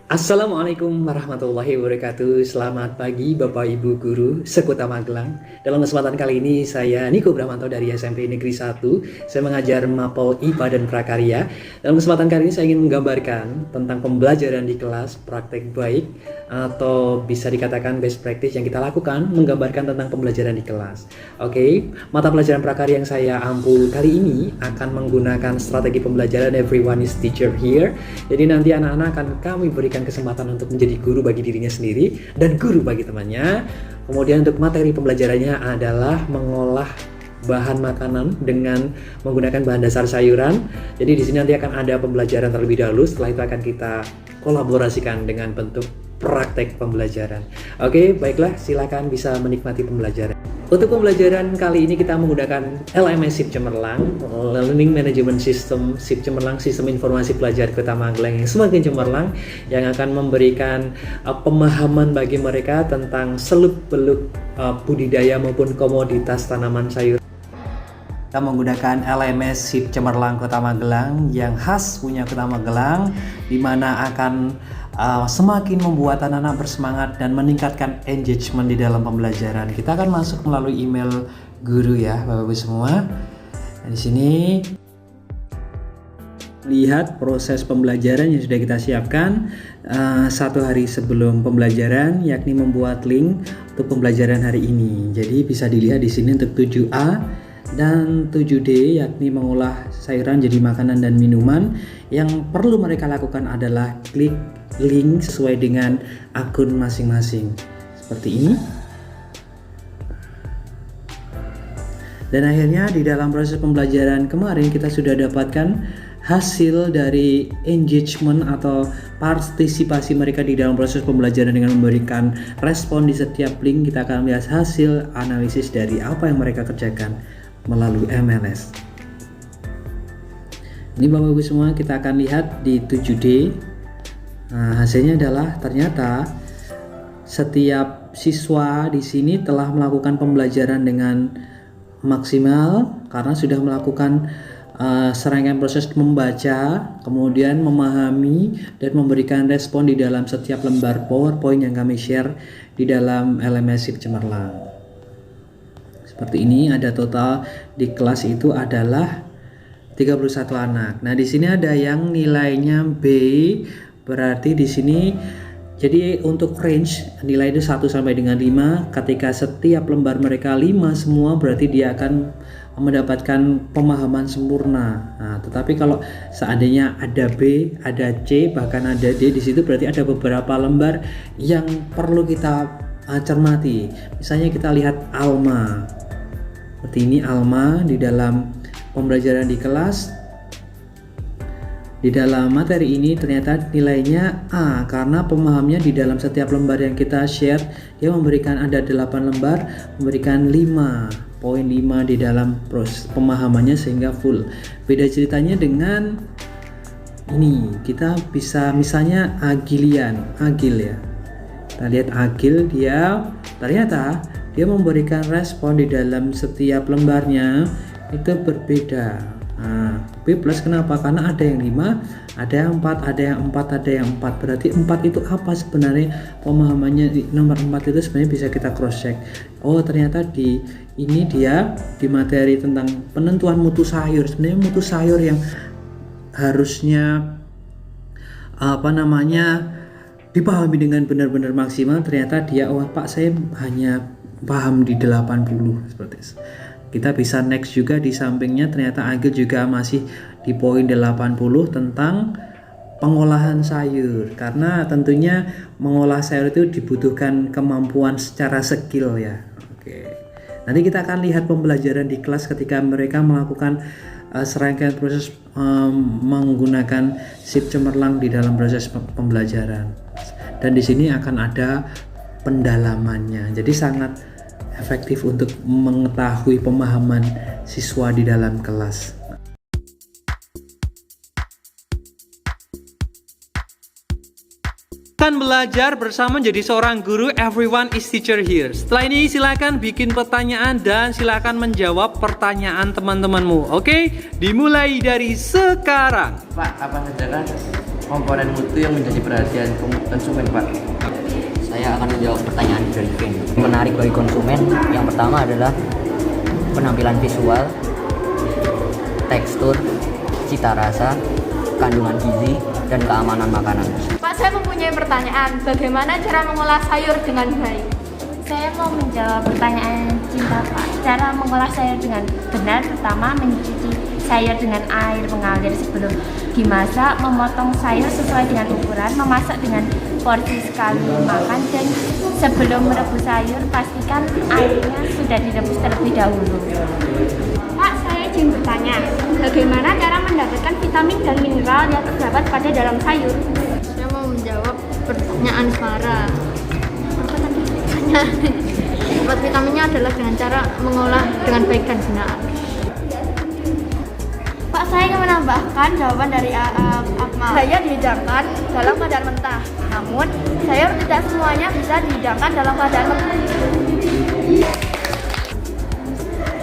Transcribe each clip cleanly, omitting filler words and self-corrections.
Assalamualaikum warahmatullahi wabarakatuh. Selamat pagi Bapak Ibu Guru Sekota Magelang. Dalam kesempatan kali ini saya Niko Bramanto dari SMP Negeri 1. Saya mengajar Mapel IPA dan Prakarya. Dalam kesempatan kali ini saya ingin menggambarkan tentang pembelajaran di kelas praktek baik atau bisa dikatakan best practice yang kita lakukan menggambarkan tentang pembelajaran di kelas. Oke, mata pelajaran prakarya yang saya ampu kali ini akan menggunakan strategi pembelajaran Everyone is Teacher Here. Jadi nanti anak-anak akan kami berikan kesempatan untuk menjadi guru bagi dirinya sendiri dan guru bagi temannya. Kemudian untuk materi pembelajarannya adalah mengolah bahan makanan dengan menggunakan bahan dasar sayuran. Jadi di sini nanti akan ada pembelajaran terlebih dahulu. Setelah itu akan kita kolaborasikan dengan bentuk praktek pembelajaran. Oke, baiklah, silakan bisa menikmati pembelajaran. Untuk pembelajaran kali ini kita menggunakan LMS SIP Cemerlang, Learning Management System SIP Cemerlang, Sistem Informasi Pelajar Kota Magelang yang semakin cemerlang, yang akan memberikan pemahaman bagi mereka tentang seluk-beluk budidaya maupun komoditas tanaman sayur. Kita menggunakan LMS SIP Cemerlang Kota Magelang yang khas punya Kota Magelang, di mana akan semakin membuat anak-anak bersemangat dan meningkatkan engagement di dalam pembelajaran. Kita akan masuk melalui email guru ya, Bapak-Ibu semua. Dan di sini lihat proses pembelajaran yang sudah kita siapkan satu hari sebelum pembelajaran, yakni membuat link untuk pembelajaran hari ini. Jadi bisa dilihat di sini untuk 7A dan 7D, yakni mengolah sayuran jadi makanan dan minuman. Yang perlu mereka lakukan adalah klik link sesuai dengan akun masing-masing seperti ini. Dan akhirnya di dalam proses pembelajaran kemarin kita sudah dapatkan hasil dari engagement atau partisipasi mereka di dalam proses pembelajaran dengan memberikan respon di setiap link. Kita akan melihat hasil analisis dari apa yang mereka kerjakan melalui MLS. Ini Bapak Ibu semua, kita akan lihat di 7D. Nah, hasilnya adalah ternyata setiap siswa di sini telah melakukan pembelajaran dengan maksimal karena sudah melakukan serangkaian proses membaca, kemudian memahami dan memberikan respon di dalam setiap lembar PowerPoint yang kami share di dalam LMS SIP Cemerlang. Seperti ini, ada total di kelas itu adalah 31 anak. Nah, di sini ada yang nilainya B, berarti di sini jadi untuk range nilai itu 1 sampai dengan 5. Ketika setiap lembar mereka 5 semua, berarti dia akan mendapatkan pemahaman sempurna. Nah, tetapi kalau seandainya ada B, ada C, bahkan ada D di situ, berarti ada beberapa lembar yang perlu kita cermati. Misalnya kita lihat Alma. Seperti ini Alma di dalam pembelajaran di kelas. Di dalam materi ini ternyata nilainya A karena pemahamnya di dalam setiap lembar yang kita share, dia memberikan ada 8 lembar, memberikan 5.5 di dalam proses pemahamannya sehingga full. Beda ceritanya dengan ini, kita bisa misalnya Agil ya. Kita lihat Agil, dia ternyata dia memberikan respon di dalam setiap lembarnya itu berbeda. Nah, B plus kenapa? Karena ada yang 5, ada yang 4, ada yang 4, ada yang 4. Berarti 4 itu apa sebenarnya? Pemahamannya di nomor 4 itu sebenarnya bisa kita cross check. Oh, ternyata di ini dia di materi tentang penentuan mutu sayur. Sebenarnya mutu sayur yang harusnya dipahami dengan benar-benar maksimal, ternyata dia Pak saya hanya paham di 80 seperti itu. Kita bisa next juga di sampingnya, ternyata Agil juga masih di poin 80 tentang pengolahan sayur, karena tentunya mengolah sayur itu dibutuhkan kemampuan secara skill ya. Oke. Nanti kita akan lihat pembelajaran di kelas ketika mereka melakukan serangkaian proses menggunakan SIP Cemerlang di dalam proses pembelajaran. Dan di sini akan ada pendalamannya. Jadi sangat efektif untuk mengetahui pemahaman siswa di dalam kelas. Akan belajar bersama menjadi seorang guru, everyone is teacher here. Setelah ini silakan bikin pertanyaan dan silakan menjawab pertanyaan teman-temanmu. Oke, dimulai dari sekarang. Pak, apa saja kan komponen mutu yang menjadi perhatian konsumen, Pak? Saya akan menjawab pertanyaan dari Ken. Menarik bagi konsumen yang pertama adalah penampilan visual, tekstur, cita rasa, kandungan gizi, dan keamanan makanan. Pak, saya mempunyai pertanyaan. Bagaimana cara mengolah sayur dengan baik? Saya mau menjawab pertanyaan Cinta, Pak. Cara mengolah sayur dengan benar pertama mencuci sayur dengan air mengalir sebelum dimasak, memotong sayur sesuai dengan ukuran, memasak dengan porsi sekali makan, dan sebelum merebus sayur pastikan airnya sudah direbus terlebih dahulu. Pak, saya izin bertanya. Bagaimana cara mendapatkan vitamin dan mineral yang terdapat pada dalam sayur? Saya mau menjawab pertanyaan Farah. Apa tadi pertanyaan? Dapat vitaminnya adalah dengan cara mengolah dengan baik dan benar. Pak, saya ingin menambahkan jawaban dari Akmal. Saya dihidangkan dalam keadaan mentah. Namun, sayur tidak semuanya bisa dihidangkan dalam keadaan mentah.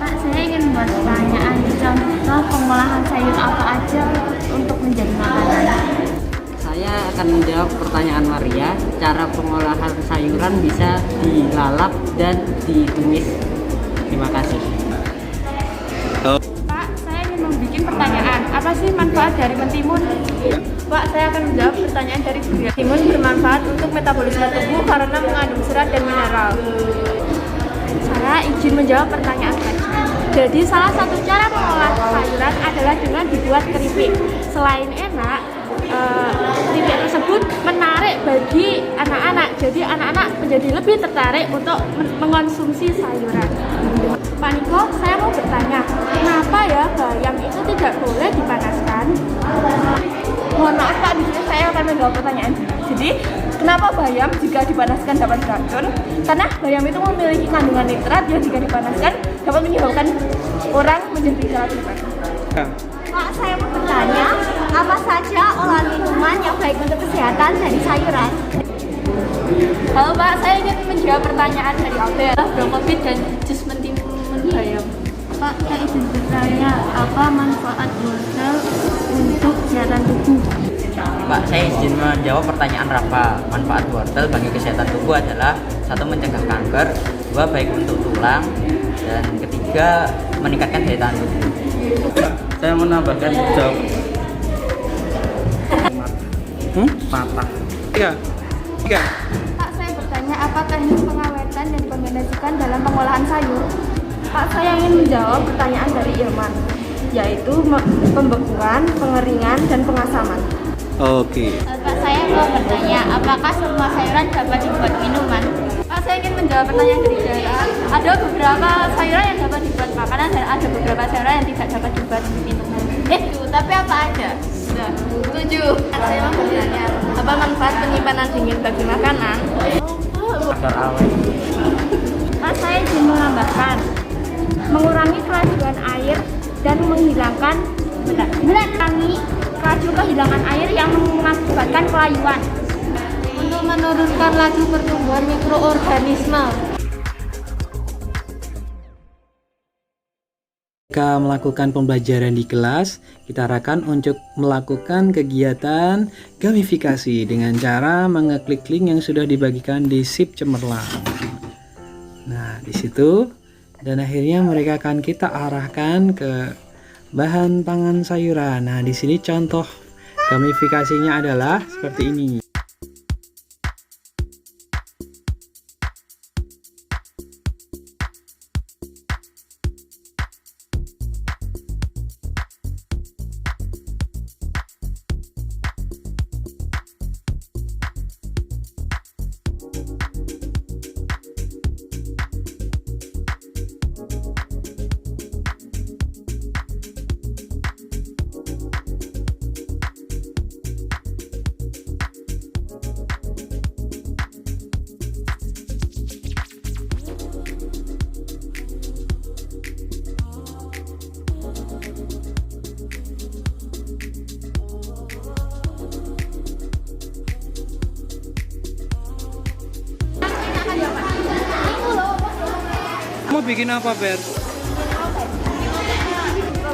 Pak, saya ingin membuat pertanyaan contoh pengolahan sayur apa aja untuk menjadi makanan. Saya akan menjawab pertanyaan Maria. Cara pengolahan sayuran bisa dilalap dan ditumis. Terima kasih. Pak, saya ingin membuat pertanyaan. Apa sih manfaat dari mentimun? Pak, saya akan menjawab pertanyaan dari Buya. Mentimun bermanfaat untuk metabolisme tubuh karena mengandung serat dan mineral. Saya izin menjawab pertanyaan tadi. Jadi salah satu cara mengolah sayuran adalah dengan dibuat keripik. Selain enak, keripik tersebut menarik bagi anak-anak. Jadi anak-anak menjadi lebih tertarik untuk mengonsumsi sayuran. Pak Niko, saya mau bertanya, kenapa ya bayam itu tidak boleh dipanaskan? Mohon maaf Pak, di sini saya akan menjawab pertanyaan. Jadi, kenapa bayam jika dipanaskan dapat beracun? Karena bayam itu memiliki kandungan nitrat yang jika dipanaskan dapat menyebabkan orang menjadi keracunan. Pak, saya mau bertanya, apa saja olahan minuman yang baik untuk kesehatan dari sayuran? Halo Pak, saya ingin menjawab pertanyaan dari Abel, brokoli dan jus mentimun bayam. Pak, saya izin bertanya, apa manfaat wortel untuk kesehatan tubuh? Pak, saya izin menjawab pertanyaan Rafa. Manfaat wortel bagi kesehatan tubuh adalah 1. Mencegah kanker, 2. Baik untuk tulang, dan 3. Meningkatkan daya tahan tubuh. Saya menambahkan jawab patah. Tiga. Pak, saya bertanya, apa teknik pengawetan dan pemanasan dalam pengolahan sayur? Pak, saya ingin menjawab pertanyaan dari Ilman, yaitu pembekuan, pengeringan, dan pengasaman. Oke. Pak, saya mau bertanya, apakah semua sayuran dapat dibuat minuman? Pak, saya ingin menjawab pertanyaan dari Dara. Ada beberapa sayuran yang dapat dibuat makanan dan ada beberapa sayuran yang tidak dapat dibuat minuman. Tapi apa aja? Sudah. 7. Saya mau bertanya, apa manfaat penyimpanan dingin bagi makanan? Agar awet. Pak, saya ingin menambahkan, mengurangi kelajuan air dan menghilangkan mengurangi laju kehilangan air yang mengakibatkan kelayuan. Untuk menurunkan laju pertumbuhan mikroorganisme. Jika melakukan pembelajaran di kelas, kita arahkan untuk melakukan kegiatan gamifikasi dengan cara mengeklik link yang sudah dibagikan di SIP Cemerlang. Nah, di situ dan akhirnya mereka akan kita arahkan ke bahan pangan sayuran. Nah, di sini contoh gamifikasinya adalah seperti ini. Mau bikin apa, Ber?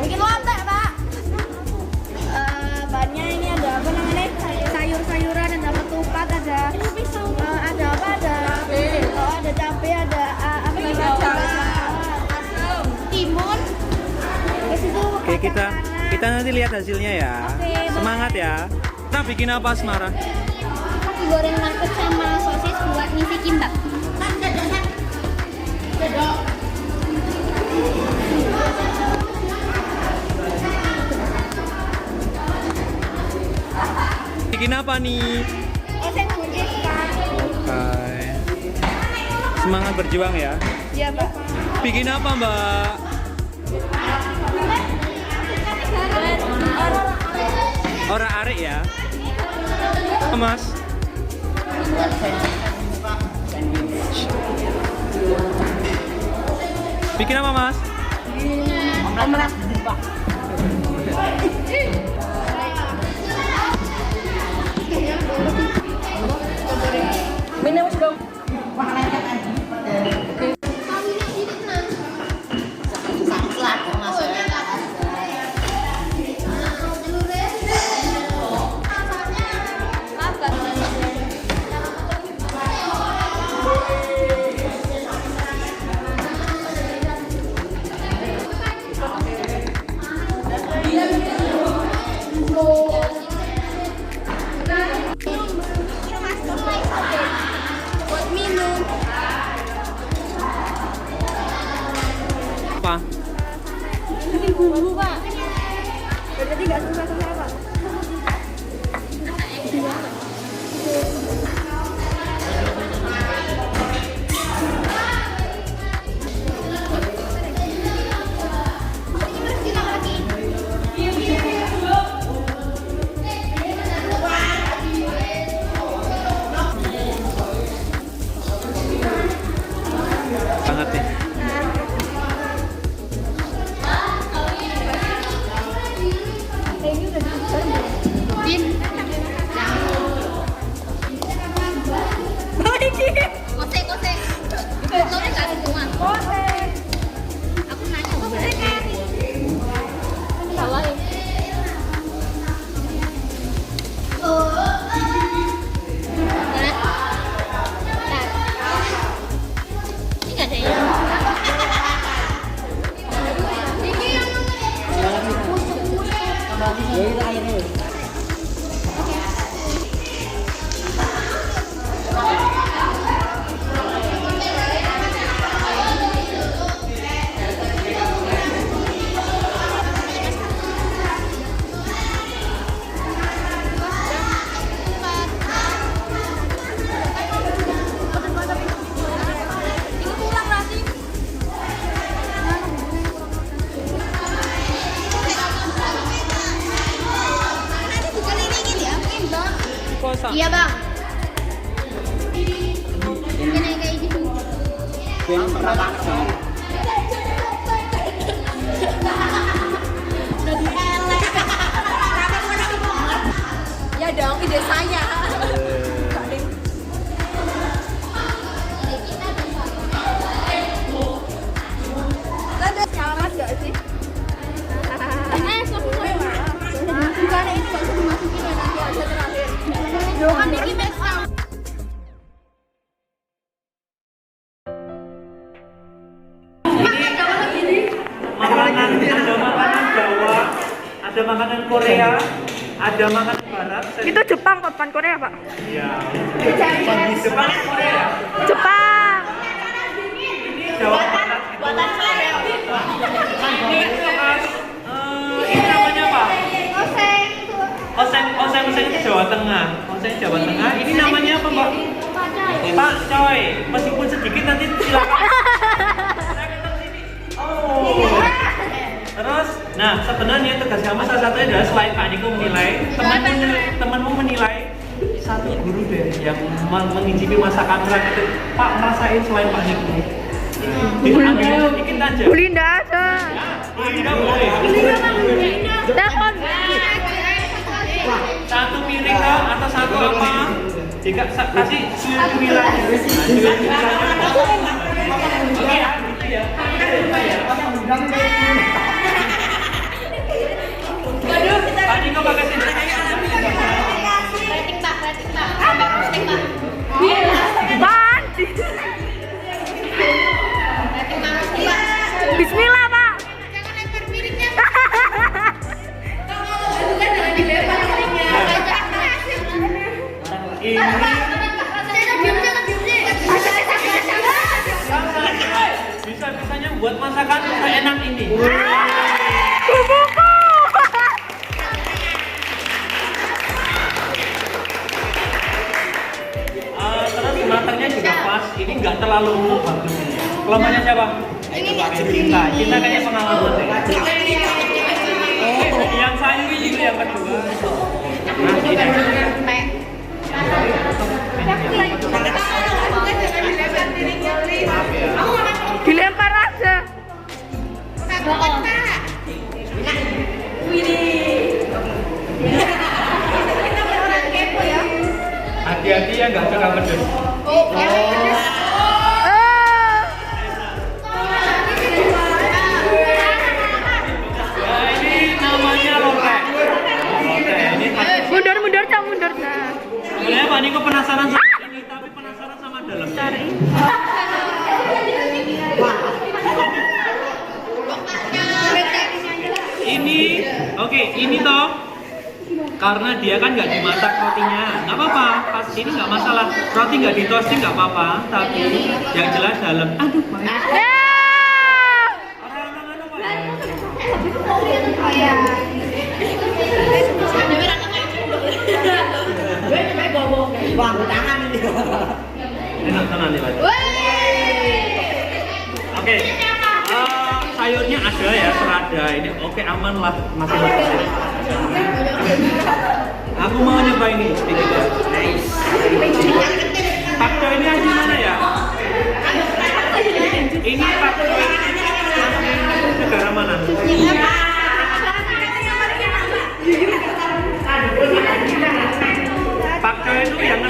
Bikin lontong Pak. Bahannya ini ada apa namanya? kita nanti lihat hasilnya ya. Semangat ya. Kita bikin apa Asmara? Goreng nugget sama sosis buat ngisi kimbap. Bikin apa nih? Oseng bugis, Pak. Oke. Semangat berjuang ya. Iya, Pak. Bikin apa Mbak? Ora arek ya. Mas. Bikin apa Mas? Omelet. Minum dong. Apa? Bikin bumbu, Pak. Berarti nggak susah-susah, Pak. Banget nih. Kosek. Itu kasih semua. Kosek. Aku nanya berarti. Salah ya. Ini nggak ada ya? Kosa. Iya, Bang. Ini kayak gitu. Ya dong, ide saya. Selamat gak sih? Bukan ini bakso dimasukin ya nanti aja terakhir. Loh kan bikin make up. Makanan, ada makanan Jawa, ada makanan Korea, ada makanan Barat. Itu Jepang, bukan Korea, Pak. Iya. Jepang Korea. Jepang. Ini Jawa Barat. Buatan saya. Ini namanya apa? Oseng itu Jawa Tengah. Oseng Jawa Tengah. Ini namanya apa, Mbak? Pak Coy. Meskipun sedikit nanti silakan. Saya ketemu sini. Oh. Terus, nah sebenarnya tugas kamu salah satunya adalah selain Pak Niko menilai, temanmu menilai satu guru deh yang mengicipi masakan berat itu. Pak ngerasain selain Pak Niko. Ambil sedikit aja. Bulinda ada. Bulinda boleh. Telepon. Satu piring kah atau satu apa? Jika kasih seluruh wilayah. Oke ya, gitu ya. Waduh, Pak Niko pakai sendiri. Rating, Pak. Sampai roasting, Pak. Ban. Rating, Pak. Bismillah, Pak. Jangan lempar piringnya. seenak ini. Terus matangnya juga pas, ini nggak terlalu empuk bagus ini. Kelompoknya siapa? Ini Cinta. Cinta kayaknya pengalaman deh. Yang sayur itu yang kedua. Nah, ini. Dilempar aja. Hati-hati ya, nggak suka pedes. Ya, ini namanya lotek. Ini Mundur, Cak, mundur, Cak. sebenarnya Pak Niko penasaran sama ini, tapi penasaran sama dalamnya. Ini, oke, ini toh. Karena dia kan nggak dimasak rotinya, nggak apa-apa. Pas ini nggak masalah. Roti nggak di toasting nggak apa-apa. Tapi yang jelas dalam. Aduh, enak tenan nih, Pak. Oke. Sayurnya ada ya, serada ini. Oke, aman lah, masih bagus. Aku mau nyoba ini sedikit ya. Nice. Pakcoy ini asli mana ya? Ini pakcoy asli negara mana? Pakcoy itu yang